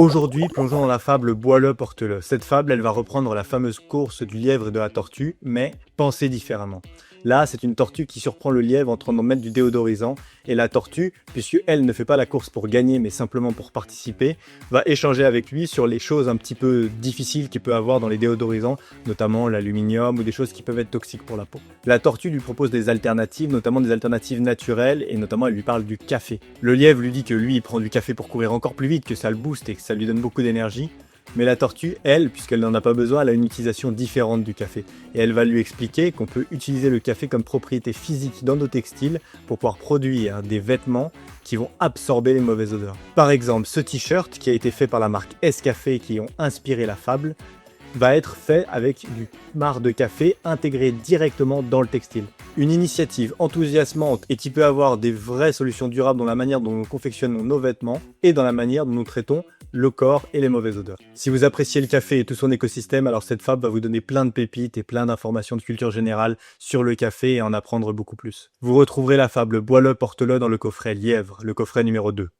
Aujourd'hui, plongeons dans la fable Bois-le, porte-le. Cette fable, elle va reprendre la fameuse course du lièvre et de la tortue, mais pensée différemment. Là, c'est une tortue qui surprend le lièvre en train d'en mettre du déodorisant, et la tortue, puisque elle ne fait pas la course pour gagner, mais simplement pour participer, va échanger avec lui sur les choses un petit peu difficiles qu'il peut avoir dans les déodorisants, notamment l'aluminium ou des choses qui peuvent être toxiques pour la peau. La tortue lui propose des alternatives, notamment des alternatives naturelles, et notamment elle lui parle du café. Le lièvre lui dit que lui, il prend du café pour courir encore plus vite, que ça le booste et que ça lui donne beaucoup d'énergie. Mais la tortue, elle, puisqu'elle n'en a pas besoin, elle a une utilisation différente du café. Et elle va lui expliquer qu'on peut utiliser le café comme propriété physique dans nos textiles pour pouvoir produire des vêtements qui vont absorber les mauvaises odeurs. Par exemple, ce t-shirt qui a été fait par la marque Escafé qui ont inspiré la fable, va être fait avec du marc de café intégré directement dans le textile. Une initiative enthousiasmante et qui peut avoir des vraies solutions durables dans la manière dont nous confectionnons nos vêtements et dans la manière dont nous traitons le corps et les mauvaises odeurs. Si vous appréciez le café et tout son écosystème, alors cette fable va vous donner plein de pépites et plein d'informations de culture générale sur le café et en apprendre beaucoup plus. Vous retrouverez la fable Bois-le, porte-le dans le coffret Lièvre, le coffret numéro 2.